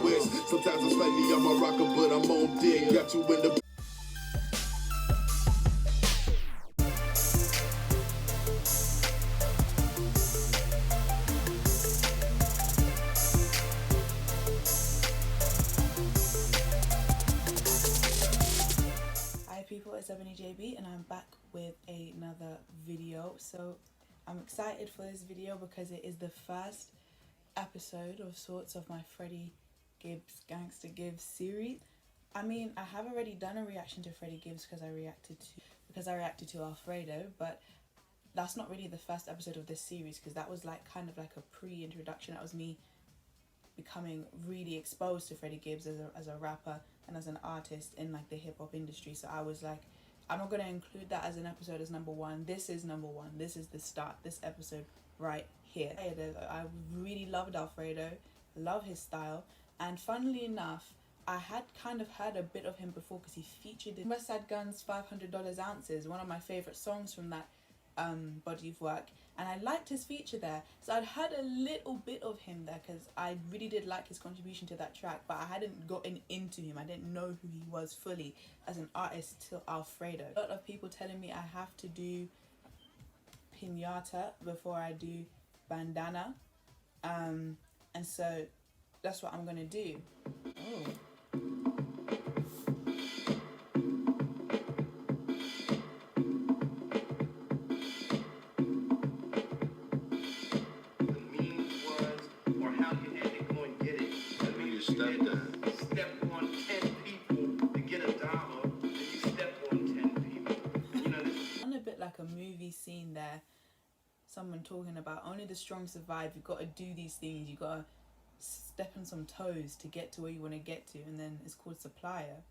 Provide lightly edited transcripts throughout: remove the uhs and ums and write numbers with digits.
West. Sometimes I'm slightly on my rocker, but I'm on deck. Got you in the. People, it's Ebony JB and I'm back with another video. So I'm excited for this video because it is the first episode of sorts of my Freddie Gibbs, Gangsta Gibbs series. I mean, I have already done a reaction to Freddie Gibbs because I reacted to Alfredo, but that's not really the first episode of this series because that was like kind of like a pre-introduction. That was me becoming really exposed to Freddie Gibbs as a rapper and as an artist in like the hip hop industry. So I was like, I'm not going to include that as an episode as number one. This is number one. This is the start, this episode right here. I really loved Alfredo, love his style, and funnily enough, I had kind of heard a bit of him before because he featured in Westside Gunn's $500 Ounces, one of my favorite songs from that body of work, and I liked his feature there. So I'd heard a little bit of him there because I really did like his contribution to that track, but I hadn't gotten into him. I didn't know who he was fully as an artist till Alfredo. A lot of people telling me I have to do Piñata before I do Bandana, and so that's what I'm gonna do. Oh. Step on 10 people to get $1, and you step on 10 people. You know, this On a bit like a movie scene there, someone talking about only the strong survive. You've got to do these things. You've got to step on some toes to get to where you want to get to, and then it's called supplier.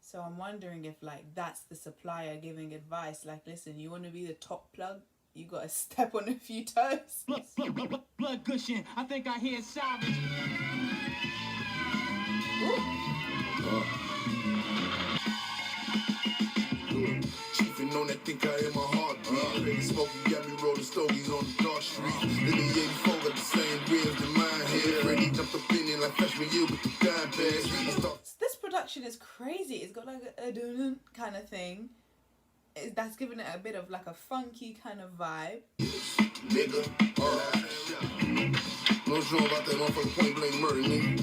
So I'm wondering if like that's the supplier giving advice, like, listen, you want to be the top plug, you got to step on a few toes. Blood gushing, I think I hear sirens. Chiefin' on that think I am a heartbeat. Baby smoking got me rolling stogies on the dark street. Then the 84 got the same rims in my head. Freddie jumped up in it like freshman year with the dime pass. This production is crazy. It's got like a kind of thing. That's giving it a bit of like a funky kind of vibe. Nigga, no sure about that motherfucker point blank murder, nigga.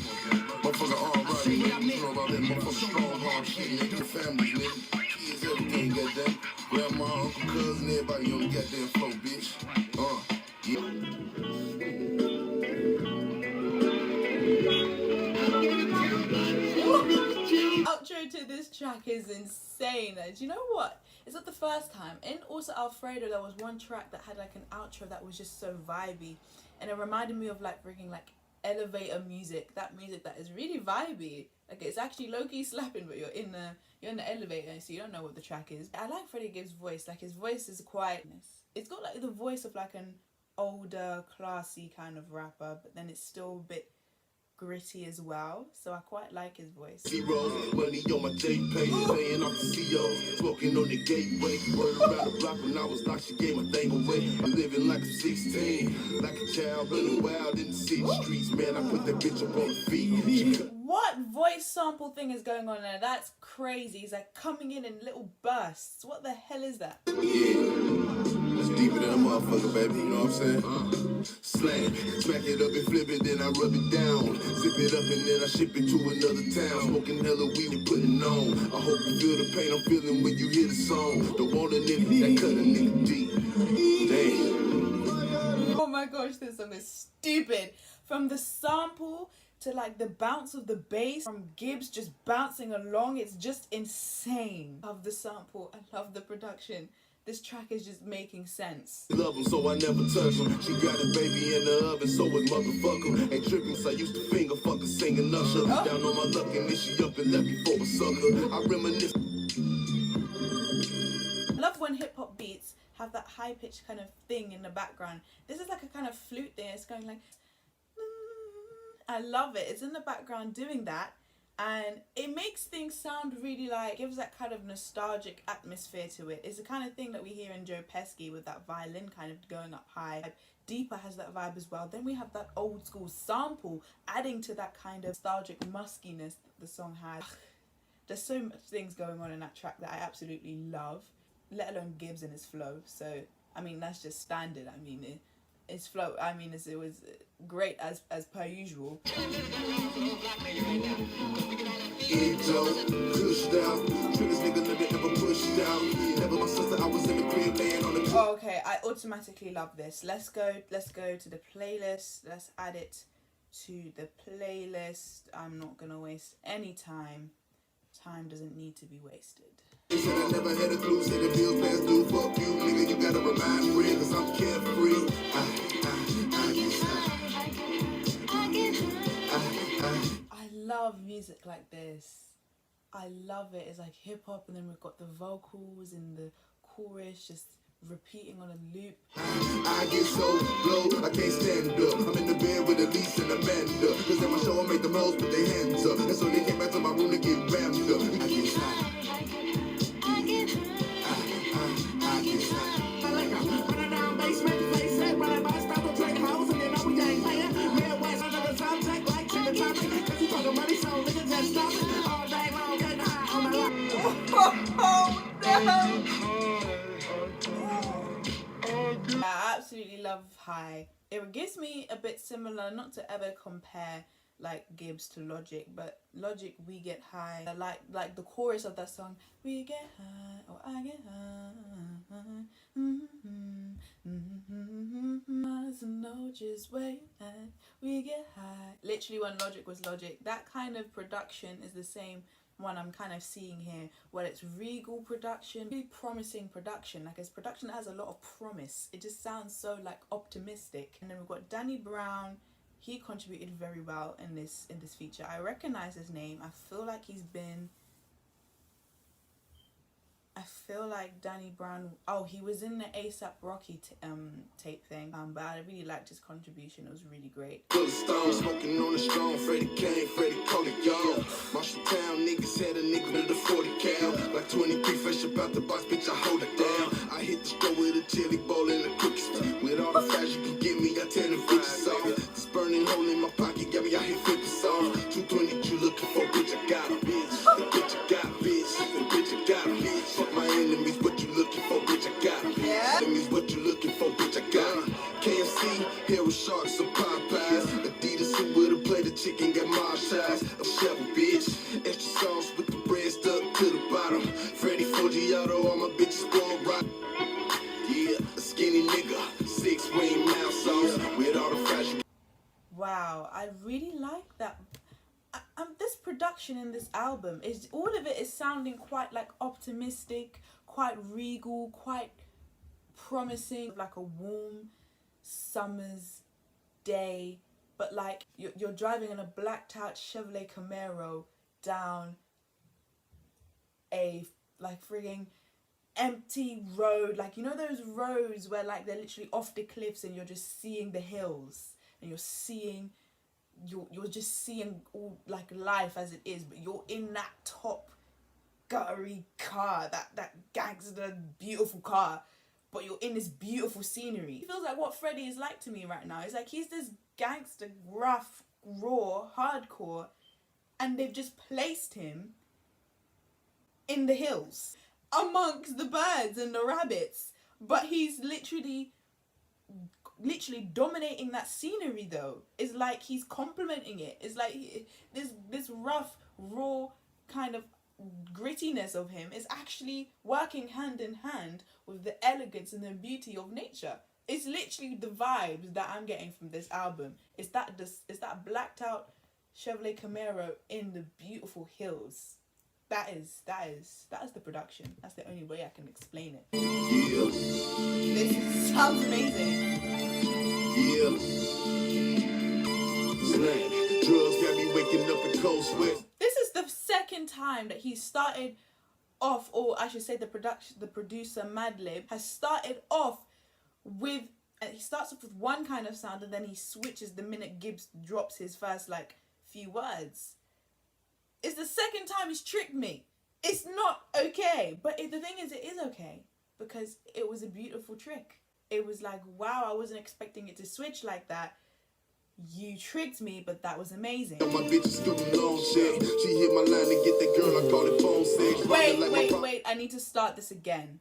Motherfucker arm running, nigga. You know about that motherfucker strong hard shit, nigga. Family, nigga. Kids, everything, goddamn. Grandma, uncle, cousin, everybody on the goddamn floor, bitch. Yeah. Outro to this track is insane. Do you know what? It's not the first time. And also Alfredo, there was one track that had like an outro that was just so vibey, and it reminded me of like freaking like elevator music. That music that is really vibey. Like it's actually low-key slapping, but you're in the elevator, so you don't know what the track is. I like Freddie Gibbs' voice. Like his voice is quietness. It's got like the voice of like an older, classy kind of rapper, but then it's still a bit gritty as well, so I quite like his voice. Zero money on my J pay, paying off the CO, smoking on the gateway. Word around the block when I was locked, she gave my thing away. I'm living like I'm 16, like a child running wild in the city streets. Man, I put that bitch up on the feet. What voice sample thing is going on there? That's crazy. He's like coming in little bursts. What the hell is that? Yeah, it's deeper than a motherfucker, baby. You know what I'm saying? Slam, smack it up and flip it, then I rub it down. Zip it up and then I ship it to another town. Smoking hella weed, we putting on. I hope you feel the pain I'm feeling when you hear the song. Don't want a nigga that cut a nigga deep. Damn. Oh my gosh, this song is stupid. From the sample to like the bounce of the bass, from Gibbs just bouncing along, it's just insane. I love the sample, I love the production. This track is just making sense. Love him, so I never touch him. She got a baby in the oven, so it motherfucker. Ain't tripping, so I used to finger fuck her, singing Usher. Down on my luck, and then she up and left me for a sucker. I reminisce. I love when hip hop beats have that high pitched kind of thing in the background. This is like a kind of flute thing. It's going like, I love it. It's in the background doing that, And it makes things sound really like, gives that kind of nostalgic atmosphere to it. It's the kind of thing that we hear in Joe Pesci with that violin kind of going up high. Deeper has that vibe as well. Then we have that old school sample adding to that kind of nostalgic muskiness that the song has. There's so much things going on in that track that I absolutely love, let alone Gibbs and his flow. So, I mean, that's just standard. I mean, his flow, I mean, it was great as per usual. Oh, okay, I automatically love this. Let's go to the playlist. Let's add it to the playlist. I'm not gonna waste any time. Time doesn't need to be wasted. They said I never had a clue, say the bills past due, fuck you, nigga, you gotta remind me, cause I'm carefree. I love music like this. I love it. It's like hip hop, and then we've got the vocals and the chorus just repeating on a loop. I get so low, I can't stand up. I'm in the bed with Elise and Amanda, cause at my show I make the most put their hands up, and so they came back to my room to get ramped up. I get high. I absolutely love High. It gives me a bit similar, not to ever compare like Gibbs to Logic, but Logic, We Get High. I like the chorus of that song, we get high, or I get high. I know just where you at, we get high. Literally when Logic was Logic. That kind of production is the same one I'm kind of seeing here, where it's regal production, really promising production. Like, it's production that has a lot of promise. It just sounds so like optimistic. And then we've got Danny Brown. He contributed very well in this feature. I recognize his name. I feel like Danny Brown, oh, he was in the A$AP Rocky tape thing, but I really liked his contribution. It was really great. Stone smoking on the strong, Freddie came, Freddie called it y'all. Marshalltown niggas had a nigga with a 40 cal, like 23 fresh about the box, bitch, I hold it down. I hit the store with a chili bowl and a cookie stick. With all the fries you can give me, I tell the bitches off. This burning hole in my pocket got me out here 50 songs. 220 you looking for, bitch, I got a bitch. The bitch I got a bitch. The bitch I got a bitch. Fuck my enemies, what you looking for, bitch, I got a bitch. Enemies, what you looking for, bitch, I got a KFC, Hero Sharks, some Popeyes. Adidas, who would've played the chicken, got Marsh ties. A shovel, bitch. Extra sauce with the bread stuck to the bottom. Freddie Foggiato, all my bitches born rock. Yeah, a skinny nigga, 6 wing mouth sauce with all the fries. Wow, I really like that. This production in this album is, all of it is sounding quite like optimistic, quite regal, quite promising, like a warm summer's day, but like you're driving in a blacked out Chevrolet Camaro down a like frigging empty road, like, you know those roads where like they're literally off the cliffs and you're just seeing the hills and you're just seeing all like life as it is, but you're in that top guttery car, that gangster beautiful car, but you're in this beautiful scenery. It feels like what Freddie is like to me right now. It's like he's this gangster, rough, raw, hardcore, and they've just placed him in the hills amongst the birds and the rabbits, but he's literally dominating that scenery though. It's like he's complementing it. It's like this rough, raw kind of grittiness of him is actually working hand in hand with the elegance and the beauty of nature. It's literally the vibes that I'm getting from this album. It's that blacked out Chevrolet Camaro in the beautiful hills. That is the production. That's the only way I can explain it. Yeah. This sounds amazing. Yeah. Slang. Drugs got me waking up in cold sweat. This is the second time that he started off, or I should say the producer Madlib has started off with, he starts off with one kind of sound and then he switches the minute Gibbs drops his first like few words. It's the second time he's tricked me. It's not okay. But the thing is, it is okay. Because it was a beautiful trick. It was like, wow, I wasn't expecting it to switch like that. You tricked me, but that was amazing. My bitch is doing long shit. She hit my line to get that girl, I call it phone sex. Wait, I need to start this again.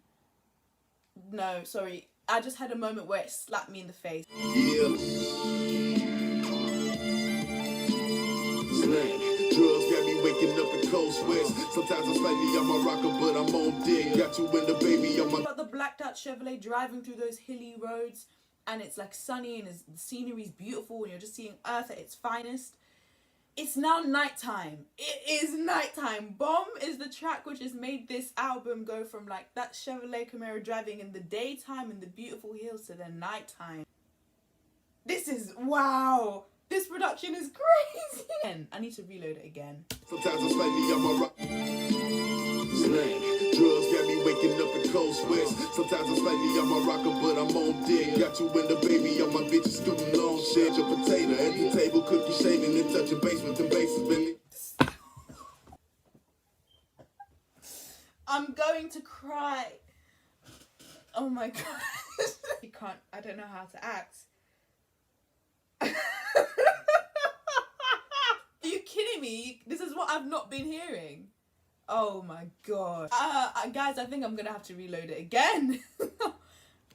No, sorry. I just had a moment where it slapped me in the face. Yeah. Slang. Drugs got me waking up in cold sweats. Sometimes I'm slightly on my rocker, but I'm on dick. Got you and the baby on my... Got the blacked out Chevrolet driving through those hilly roads. And it's like sunny and the scenery's beautiful and you're just seeing Earth at its finest. It's now nighttime. It is nighttime. Bomb is the track which has made this album go from like that Chevrolet Camaro driving in the daytime in the beautiful hills to the nighttime. This is, wow. This production is crazy. And I need to reload it again. Sometimes I'm slightly on my rock. Slang. Drugs got me waking up in cold sweats. Sometimes I'm slightly on my rocker, but I'm on dick. Got you and the baby on my bitches scooting long shit. Your potato at the table, cookie shaving and touching base with them bases, Billy. I'm going to cry. Oh my god. You can't, I don't know how to act. Are you kidding me? This is what I've not been hearing. Oh my god. Guys, I think I'm gonna have to reload it again.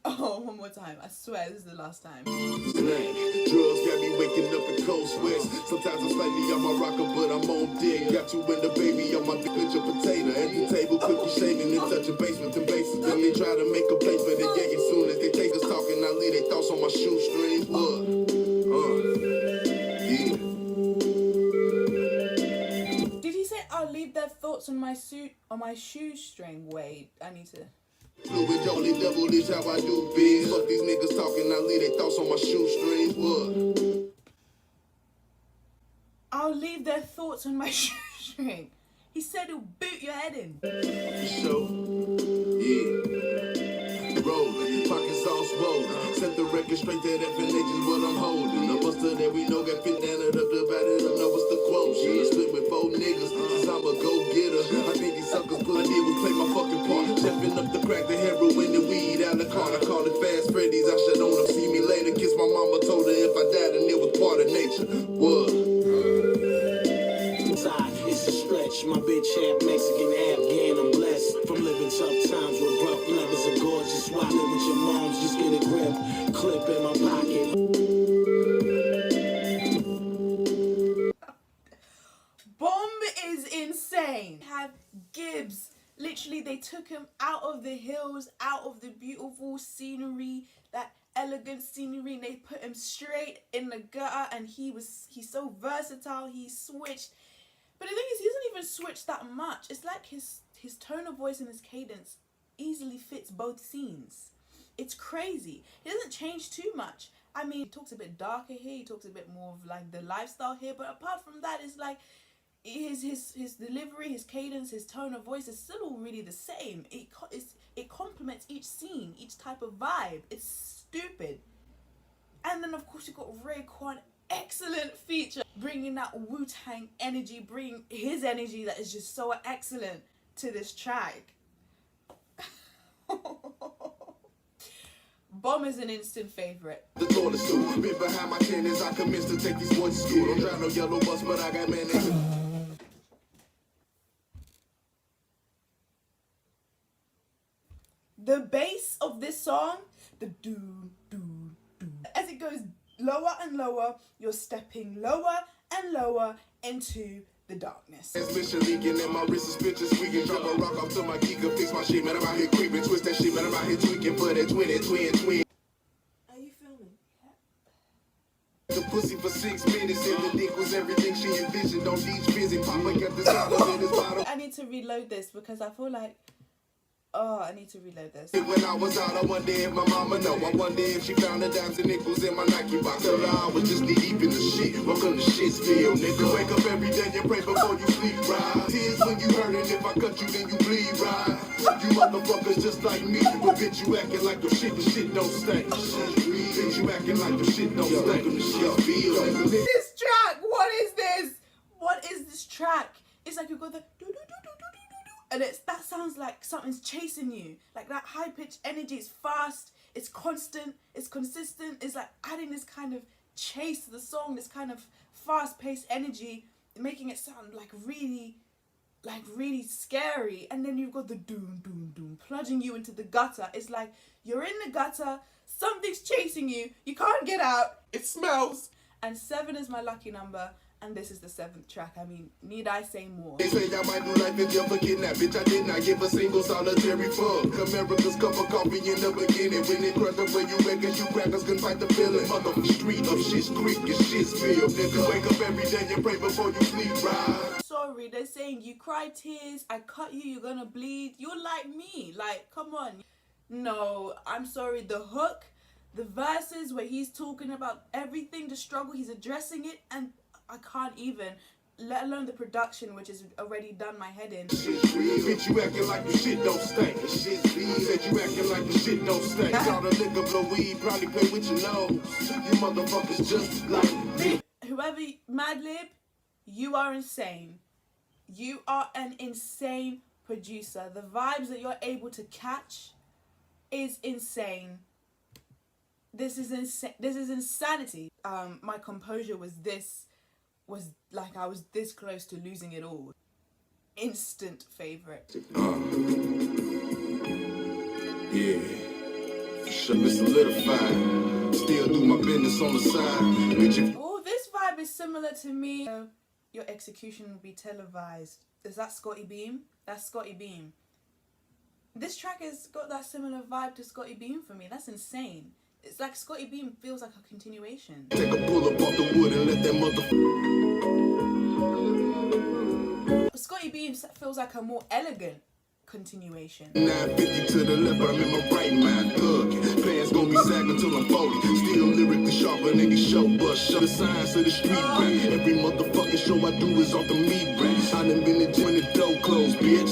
Oh, one more time. I swear this is the last time. Slang. Drugs got me waking up in cold sweats. Sometimes I'm slightly on my rocker, but I'm on dick. Got you and the baby on my bitch, your potato at the table, cookie shaving and touching base with them bases. Then they try to make a play for the gang as soon as they take us talking. I leave their thoughts on my shoestrings. What? Yeah. Did he say I'll leave their thoughts on my shoestring? Wait, I need to. Fluid, jolly devil, this how I do biz. Fuck these niggas talking, I leave their thoughts on my shoestrings. What? I'll leave their thoughts on my shoestring. He said he'll boot your head in. Show. Yeah. Roll. Pockets all swole. Set the record straight to definitions what I'm holding. The buster that we know got fit down it up, divided up. Know what's the quote? She split with 4 niggas. Cause I'm a go-getter. I think these suckers put I did was play my fucking part. Stepping up the crack, the heroin, the weed out the car. I call it fast Freddy's. I should own them. See me later. Kiss my mama, told her if I died and it was part of nature. What? It's a stretch. My bitch half Mexican, Afghan. I'm blessed from living tough times with rough levels of gorgeous. Why live with your moms? Just get a grip. Clip in my pocket. Bomb is insane. Have Gibbs. Literally, they took him out of the hills, out of the beautiful scenery, that elegant scenery, and they put him straight in the gutter. And he's so versatile. He switched. But the thing is, he doesn't even switch that much. It's like his tone of voice and his cadence easily fits both scenes. It's crazy. He doesn't change too much. I mean, he talks a bit darker here. He talks a bit more of like the lifestyle here. But apart from that, it's like his delivery, his cadence, his tone of voice is still all really the same. It complements each scene, each type of vibe. It's stupid. And then of course you got Raekwon. Excellent feature, bringing that Wu-Tang energy, bringing his energy that is just so excellent to this track. Bomb is an instant favorite. The thought is too been behind my tennis. I commenced to take these boys to school. Don't drive no yellow bus, but I got managed. The bass of this song, the do, as it goes lower and lower, you're stepping lower and lower into the darkness. Transmission leaking and my wrist is bitches squeaking. Drop a rock off to my geek and fix my shit. Man, I'm out here creeping. Twist that shit, man, I'm out here tweaking for that twin. Are you filming? The pussy for 6 minutes and the dick was everything she envisioned. On each visit, Papa kept the dollar in his bottle. I need to reload this because I feel like, oh, I need to reload this. When I was out, I wonder if my mama know. I wonder if she found the dimes and nickels in my Nike box. Tell her I was just knee deep in the shit. Welcome to Shitsville, nigga. Wake up every day and pray before you sleep, right? Tears when you hurt, and if I cut you, then you bleed, right? You motherfuckers just like me, but bitch, you acting like your shit, the shit don't stink. Bitch, you acting like your shit don't stink. This track, what is this? What is this track? It's like sounds like something's chasing you. Like that high-pitched energy is fast, it's constant, it's consistent. It's like adding this kind of chase to the song, this kind of fast-paced energy, making it sound like really scary. And then you've got the doom, doom, doom, plunging you into the gutter. It's like you're in the gutter, something's chasing you, you can't get out, it smells. And 7 is my lucky number, and this is the 7th track. I mean, need I say more? They say I might do life in jail for kidnap, bitch. I did not give a single solitary fuck. America's cup of coffee in the beginning. When they crack up where you at, cause you crackers can fight the feeling. Motherfucking street of Shit's Creek and Shitsville. Nigga, wake up every day and pray before you sleep, right? Sorry, they're saying you cry tears, I cut you, you're gonna bleed. You're like me, like, come on. No, I'm sorry, the hook, the verses where he's talking about everything, the struggle, he's addressing it, and I can't even, let alone the production, which has already done my head in. Bitch, you acting like the shit don't stink. Said you acting like the shit don't stink. All the nigga blow weed, probably play with your nose. You motherfuckers just like me. Whoever, Madlib, you are insane. You are an insane producer. The vibes that you're able to catch is insane. This is insane. This is insanity. My composure was like I was this close to losing it all. Instant favorite. Yeah. Should be solidified. Still do my business on the side. Bitch, Oh, this vibe is similar to me. Your execution will be televised. Is that Scotty Beam? That's Scotty Beam. This track has got that similar vibe to Scotty Beam for me. That's insane. It's like Scotty Beam feels like a continuation. take a pull up off the wood and let that Scotty Beam feels like a more elegant continuation. 950 to the left, I'm in my right mind. Thuggin. Pants gon' be sagging till I'm 40. Still lyrically sharper than these show bust. Show the signs of the street rap. Every motherfucking show I do is off the meat rap. I done been in when the door closed, bitch.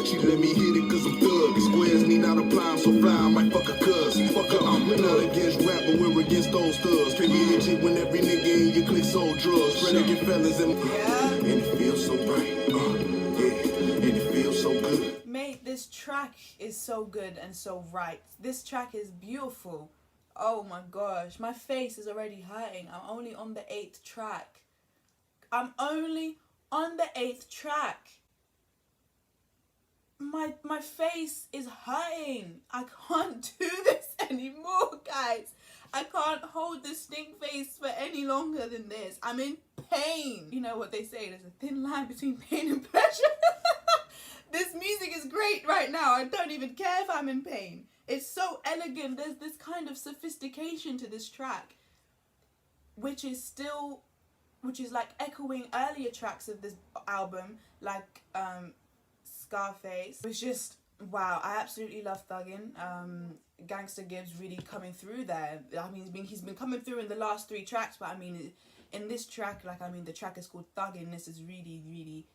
She let me hit it cause I'm thug. Squares need not apply, I'm so fly, I might fuck a cuz. Fuck her, I'm not against rap, but we're against those thugs. Can't be legit when every nigga in your clique sold drugs. Renegade fellas and and it feels so bright. Yeah, and it feels so good. Mate, this track is so good and so right. This track is beautiful. Oh my gosh, my face is already hurting. I'm only on the 8th track. I'm only on the 8th track. My face is hurting. I can't do this anymore, guys. I can't hold this stink face for any longer than this. I'm in pain. You know what they say, there's a thin line between pain and pleasure. This music is great right now. I don't even care if I'm in pain. It's so elegant. There's this kind of sophistication to this track, which is like echoing earlier tracks of this album, like Scarface. It's just, wow, I absolutely love Thuggin. Gangsta Gibbs really coming through there. I mean, he's been coming through in the last 3 tracks, but I mean, in this track, like, I mean, the track is called Thuggin. This is really, really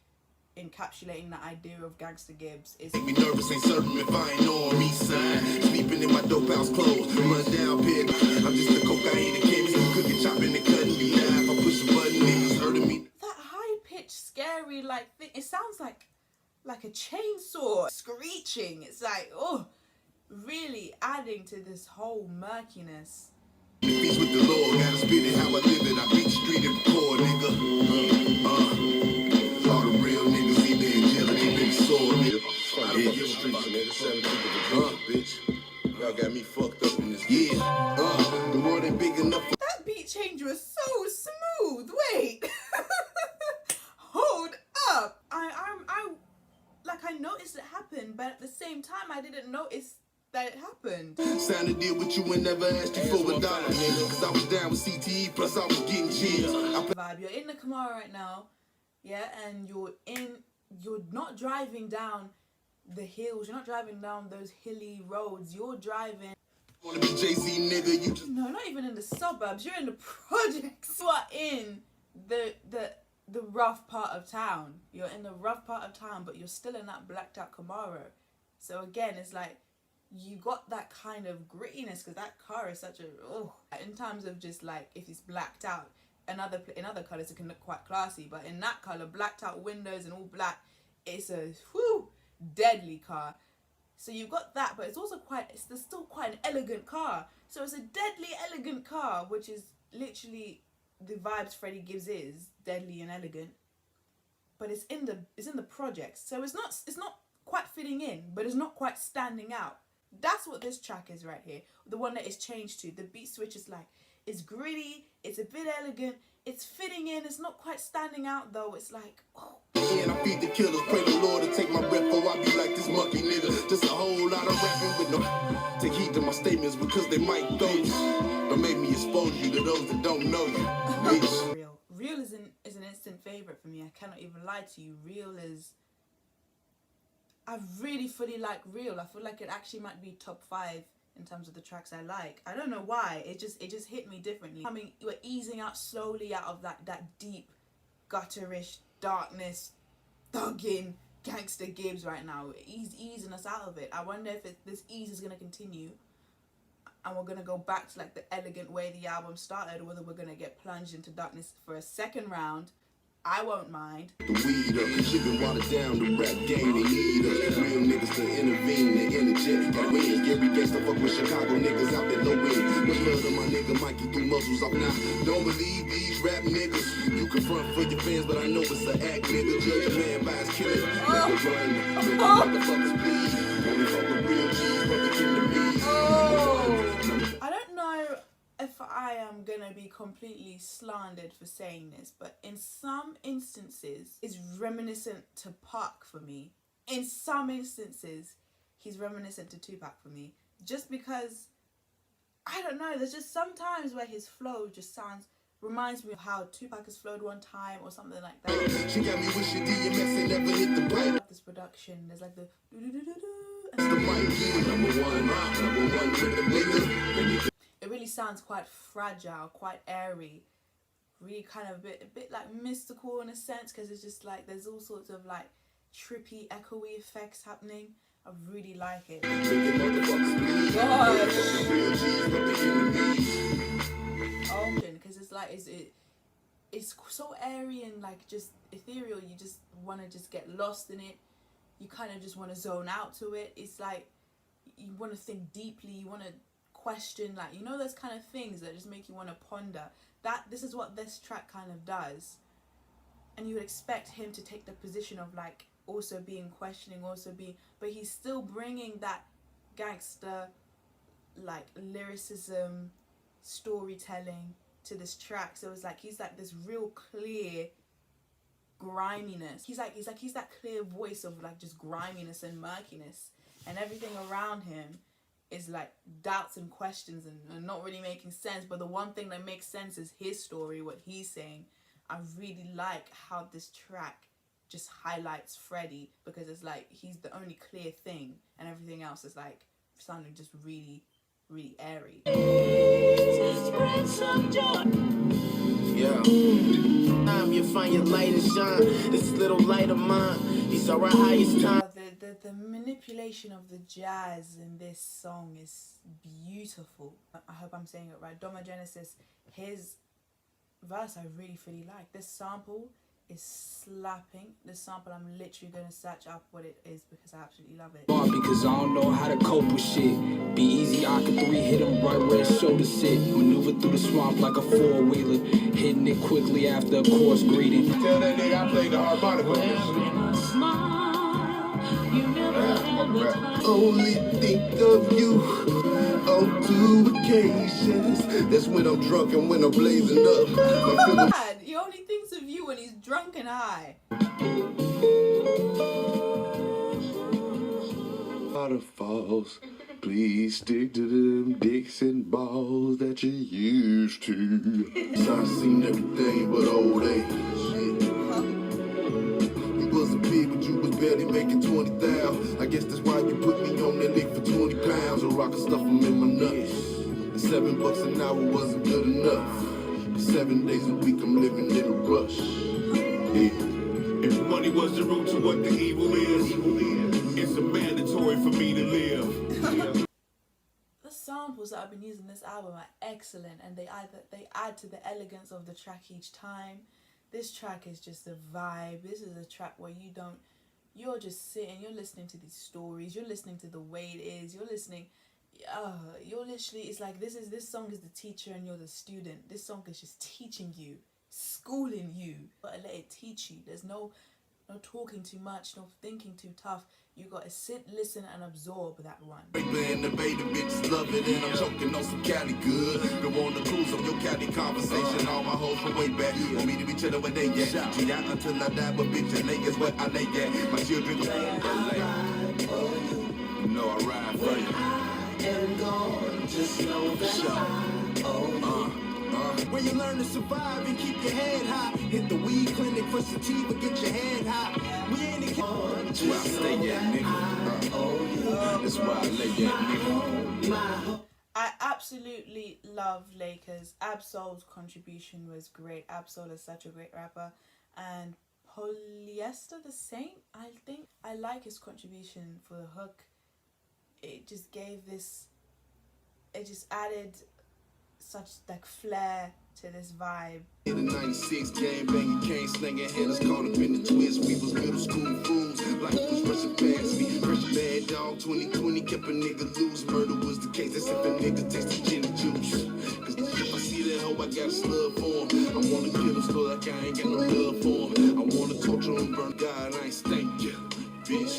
encapsulating the idea of Gangsta Gibbs. It's Make me nervous, ain't certain if I ain't on me side. Sleeping in my dope house clothes, run down pig. I'm just a cocaine and chemist, cooking, chopping and cutting me live. I push a button, niggas hurting me. that high-pitched, scary, like, thing. It sounds like a chainsaw screeching. It's like, oh, really adding to this whole murkiness. Peace with the Lord, gotta spit it how I live it. I beat the street and record, nigga. All the real niggas either in jail or keep in the sword, nigga. Yeah, you streets, nigga. 7 people to bitch. Y'all got me fucked up in this. Yeah, the world ain't big enough for. That beat change was so smooth. Wait. Hold up. I noticed it happened, but at the same time, I didn't notice that it happened. Signed a deal with you and never asked you for $1, nigga. Cause I was down with CTE, plus I was getting cheers. Vibe. You're in the Camaro right now, yeah, and you're not driving down the hills. You're not driving down those hilly roads. You're driving. Wanna be Jay-Z, nigga? You just. No, not even in the suburbs. You're in the projects. You are in the rough part of town. You're in the rough part of town, but you're still in that blacked out Camaro. So again, it's like you got that kind of grittiness because that car is such a in terms of just like if it's blacked out. In other colors it can look quite classy, but in that color, blacked out windows and all black, it's a deadly car. So you've got that, but it's also it's still quite an elegant car. So it's a deadly elegant car, which is literally the vibes Freddie Gibbs is, deadly and elegant. But it's in the projects, so it's not quite fitting in, but it's not quite standing out. That's what this track is right here. The one that is changed to. The beat switch is like, it's gritty, it's a bit elegant, it's fitting in, it's not quite standing out though. It's like, oh. And I feed the killers, pray the Lord to take my breath, or I be like this monkey nigga. Just a whole lot of rapping with no. Take heed to my statements because they might throw you. But make me expose you to those that don't know you. Bitch. Real is an instant favorite for me. I cannot even lie to you. Real is, I really fully like Real. I feel like it actually might be top 5 in terms of the tracks I like. I don't know why. It just hit me differently. We're easing out slowly out of that deep, gutterish darkness, thuggin, Gangsta Gibbs right now. He's easing us out of it. I wonder if this ease is gonna continue, and we're gonna go back to like the elegant way the album started, or whether we're gonna get plunged into darkness for a second round. I won't mind. The weed up, shit been watered down, the rap game, they need us. Real niggas to intervene, they energetic, got wins. Gary Gangsta fuck with Chicago niggas out there low end. The blood of my nigga Mikey through muzzles off now. Don't believe these rap niggas. You can front for your fans, but I know it's an act, nigga. Judge a man by his killer. Make a run, make the motherfuckers bleed. Only fuck with real G's, but the enemies. I don't know if I am gonna be completely slandered for saying this, but in some instances it's reminiscent to Pac for me. In some instances he's reminiscent to Tupac for me, just because I don't know, there's just sometimes where his flow just reminds me of how Tupac has flowed one time or something like that. She got me wishing DMX ain't never hit the pipe. This production, there's like the The mic, number one with the nigga. it really sounds quite fragile, quite airy, really kind of a bit like mystical in a sense, because it's just like there's all sorts of like trippy, echoey effects happening. I really like it. Oh, because it's like it's so airy and like just ethereal. You just want to just get lost in it. You kind of just want to zone out to it. It's like you want to think deeply. You want to question, like, you know, those kind of things that just make you want to ponder. This is what this track kind of does, and you would expect him to take the position of like also being questioning, but he's still bringing that gangster like lyricism, storytelling to this track. So it's like he's like this real clear griminess. He's that clear voice of like just griminess and murkiness, and everything around him is like doubts and questions and not really making sense. But the one thing that makes sense is his story, what he's saying. I really like how this track just highlights Freddie, because it's like he's the only clear thing and everything else is like sounding just really, really airy. Yeah. You find your light and shine. This little light of mine, he's our highest time. The manipulation of the jazz in this song is beautiful. I hope I'm saying it right. Doma Genesis, his verse I really like. This sample is slapping. This sample, I'm literally going to search up what it is because I absolutely love it. Because I don't know how to cope with shit. Be easy, I could 3 hit him right where his shoulder sit. Maneuver through the swamp like a 4-wheeler. Hitting it quickly after a course greeting. Tell that nigga I played the harmonica. Only think of you on 2 occasions. That's when I'm drunk and when I'm blazing up. He only thinks of you when he's drunk and high. Waterfalls, please stick to them dicks and balls that you used to. I've seen everything but old age. You wasn't big, but you was barely making 20,000. I guess that's why you put me on that lick for 20 pounds, or I could stuff them in my nuts. And $7 an hour wasn't good enough. 7 days a week I'm living in a rush. Yeah. If money was the root to what the evil is, it's a mandatory for me to live. The samples that I've been using in this album are excellent, and they add to the elegance of the track each time. This track is just a vibe. This is a track where you don't you're just sitting, you're listening to these stories, you're listening to the way it is, you're listening, you're literally, it's like this song is the teacher and you're the student. This song is just teaching you, schooling you, but let it teach you. There's no talking too much, no thinking too tough. You gotta sit, listen, and absorb that one. And the baby bitches love it, and I'm choking on some Cali good. Don't want to cruise on your Cali conversation. All my hoes from way back want me to be chillin' where they at. G out until I die, but bitch, LA is where I lay at. My children go LA. You know I ride for you. And gone, just know that Where you learn to survive and keep your head high. Hit the weed clinic for sativa, get your head high. We ain't in that's where I stay at, nigga. That's where I lay at, nigga. I absolutely love Lakers. Ab-Soul's contribution was great. Ab-Soul is such a great rapper. And Polyester the same, I think. I like his contribution for the hook. It just gave this, it just added such like flair to this vibe. In the 96 game banging, cane slinging, handles caught up in the twist. We was middle school fools, life was rushing past me. Fresh bad dog, 2020 kept a nigga loose. Murder was the case, that's if a nigga tasted gin and juice. Cause if I see that hoe, I got a slug for him. I wanna kill him, so like I ain't got no love for him. I wanna torture him, burn God, I ain't stank you, bitch.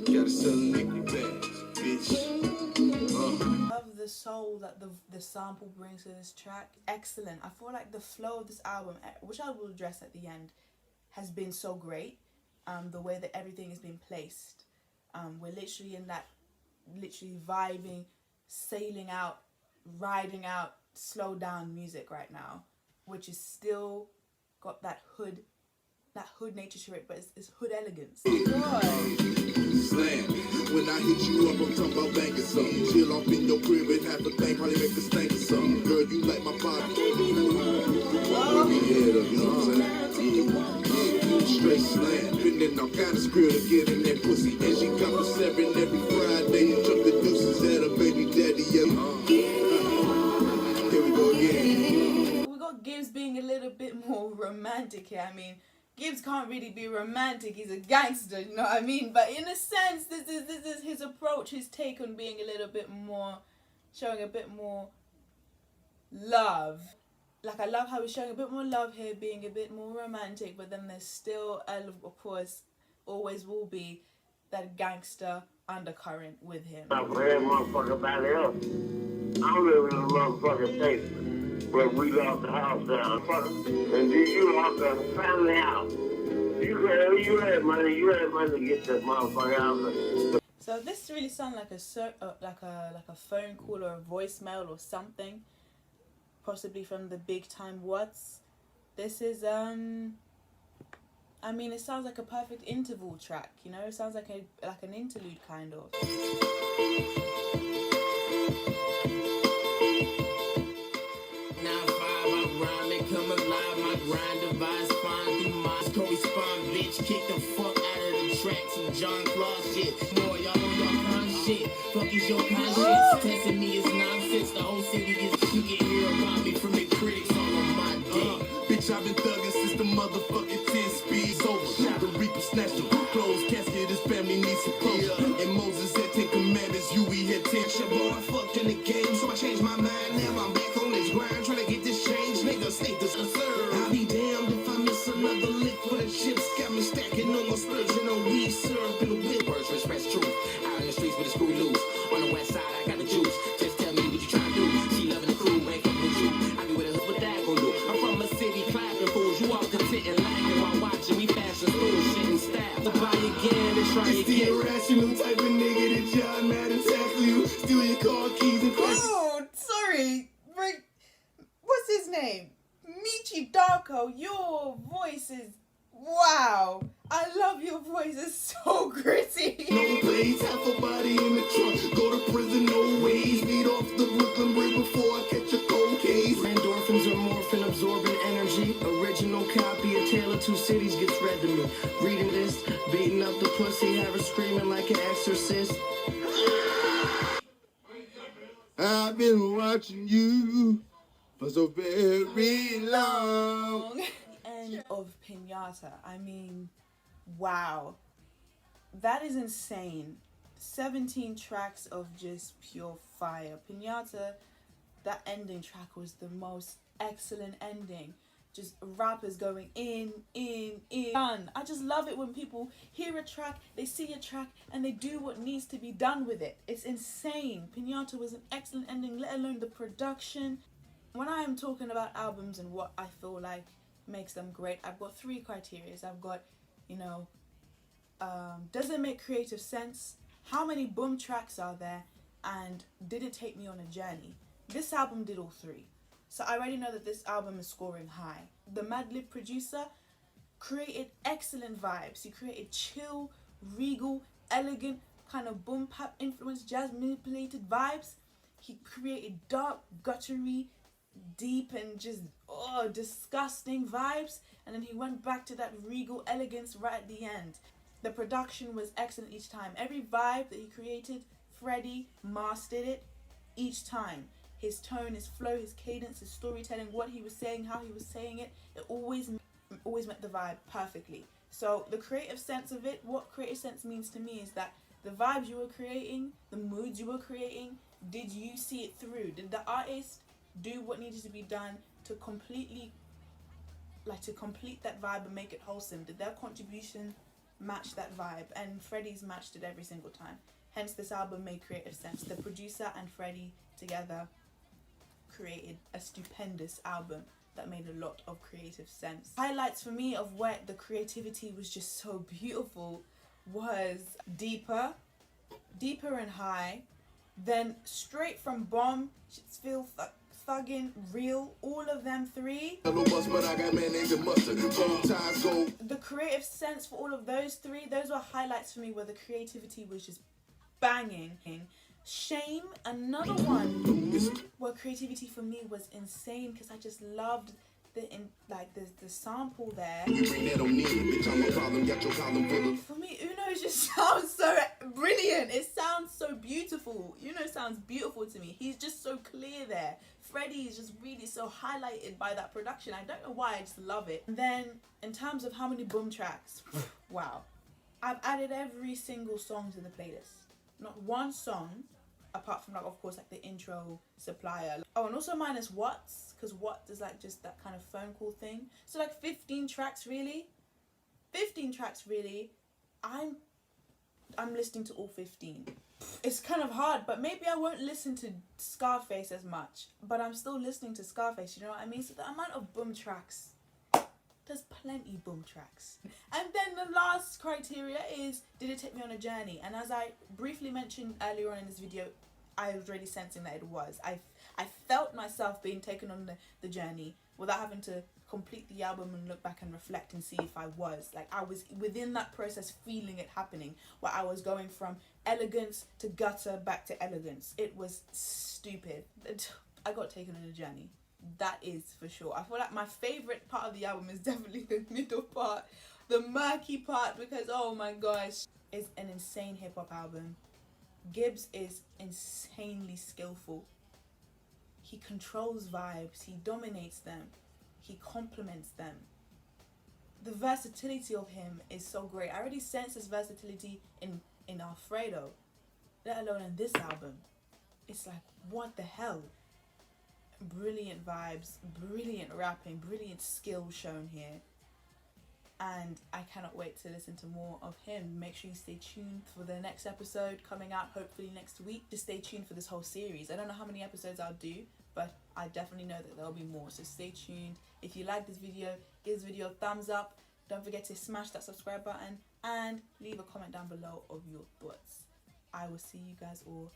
Gotta sell a nigga bags, bitch. Love the soul that the sample brings to this track. Excellent. I feel like the flow of this album, which I will address at the end, has been so great. The way that everything has been placed. We're literally in that, literally vibing, sailing out, riding out, slow down music right now, which is still got that hood nature to it, but it's hood elegance. Slam. When I hit you up, I'm talking about banging something. Chill off in your crib and have a thing, probably make a stank or something. Girl, you like my body. Walk me head up, you know what I'm saying? Straight slam. Been in all kind of skrill to get in that pussy. And she got for 7 every Friday. You chuck the deuces at her baby daddy. Here we go again. We got Gibbs being a little bit more romantic here. I mean, Gibbs can't really be romantic, he's a gangster, you know what I mean? But in a sense, this is his approach, his take on being a little bit more, showing a bit more love. Like, I love how he's showing a bit more love here, being a bit more romantic, but then there's still, of course, always will be that gangster undercurrent with him. I'm every motherfucker about it up. I'm living in a motherfucking state where we lost the house down, and then you lost the family house. You had money to get that motherfucker out. So this really sounds like a phone call or a voicemail or something, possibly from the Big Time What's. This is I mean, it sounds like a perfect interval track, you know. It sounds like an interlude kind of. 9-5, I rhyme and come alive. My grind device fine through my correspond, bitch. Kick the fuck out of the track. Some John Claude shit. More y'all on your kind shit. Fuck is your conscience. Testing me is nonsense. The whole city is you can hear about me from the critics all on my dick. Bitch, I've been thugging since the motherfucking 10 speeds over. The Reaper snatched the clothes casket. His family needs some closure. And Moses had 10 commandments. We had 10. Shit, boy, I fucked in the game, so I changed my mind. Now I'm back on this grind, trying to get this change. Niggas hate this absurd. I'll be damned if I miss another lick for the chips. Got me stacking on my splurging on weed syrup and a whip. Words to express truth. Out in the streets with a screw loose. On the west side, I got the juice. Just tell me what you trying to do. She loving the crew, ain't fucking with you. I be with a hood, what that gon' do? I'm from a city clapping fools. You all content and laughing while watching. We fashion school, shit and style. To buy again and try It's the again. irrational type of nigga that John Madden tackle you. Steal your car keys and crack. Oh, sorry. What's his name? Michi Darko, your voice is... Wow. I love your voice. It's so gritty. No plays, half a body in the trunk. Go to prison, no ways. Beat off the Brooklyn Bridge before I catch a cold case. Endorphins are morphine, absorbing energy. Original copy of Tale of Two Cities gets read to me. Reading this, beating up the pussy, have her screaming like an exorcist. I've been watching you for so very long. End of Piñata. I mean, wow. That is insane. 17 tracks of just pure fire. Piñata, that ending track was the most excellent ending. Just rappers going in. Done. I just love it when people hear a track, they see a track, and they do what needs to be done with it. It's insane. Piñata was an excellent ending, let alone the production. When I am talking about albums and what I feel like makes them great, I've got 3 criteria. I've got, you know, does it make creative sense? How many boom tracks are there? And did it take me on a journey? This album did all 3. So I already know that this album is scoring high. The Madlib producer created excellent vibes. He created chill, regal, elegant, kind of boom bap influenced, jazz manipulated vibes. He created dark, guttery, deep and just disgusting vibes. And then he went back to that regal elegance right at the end. The production was excellent each time. Every vibe that he created, Freddie mastered it each time. His tone, his flow, his cadence, his storytelling, what he was saying, how he was saying it, it always met the vibe perfectly. So the creative sense of it, what creative sense means to me is that the vibes you were creating, the moods you were creating, did you see it through? Did the artist do what needed to be done to complete that vibe and make it wholesome? Did their contribution match that vibe? And Freddie's matched it every single time. Hence this album made creative sense. The producer and Freddie together created a stupendous album that made a lot of creative sense. Highlights for me of where the creativity was just so beautiful was Deeper and High, then straight from Bomb, Shitsville, Thuggin, Real, all of them 3. The creative sense for all of those 3, those were highlights for me where the creativity was just banging. Shame, another one where creativity for me was insane because I just loved the sample there. For me, Uno just sounds so brilliant. It sounds so beautiful. Uno sounds beautiful to me. He's just so clear there. Freddie is just really so highlighted by that production. I don't know why, I just love it. And then in terms of how many boom tracks, wow. I've added every single song to the playlist. Not one song, apart from like, of course, like the intro, Supplier. Oh, and also minus What's, because What is like just that kind of phone call thing. So like 15 tracks really. 15 tracks really. I'm listening to all 15. It's kind of hard, but maybe I won't listen to Scarface as much. But I'm still listening to Scarface, you know what I mean? So the amount of boom tracks, there's plenty boom tracks. And then the last criteria is, did it take me on a journey? And as I briefly mentioned earlier on in this video, I was already sensing that it was. I felt myself being taken on the journey without having to complete the album and look back and reflect and see if I was. Like, I was within that process feeling it happening, where I was going from elegance to gutter back to elegance. It was stupid. I got taken on a journey. That is for sure. I feel like my favourite part of the album is definitely the middle part, the murky part, because oh my gosh, it's an insane hip-hop album. Gibbs is insanely skillful. He controls vibes, he dominates them, he complements them. The versatility of him is so great. I already sense his versatility in Alfredo, let alone in this album. It's like, what the hell? Brilliant vibes, brilliant rapping, brilliant skill shown here. And I cannot wait to listen to more of him. Make sure you stay tuned for the next episode coming out hopefully next week. Just stay tuned for this whole series. I don't know how many episodes I'll do, but I definitely know that there'll be more. So stay tuned. If you like this video, give this video a thumbs up. Don't forget to smash that subscribe button and leave a comment down below of your thoughts. I will see you guys all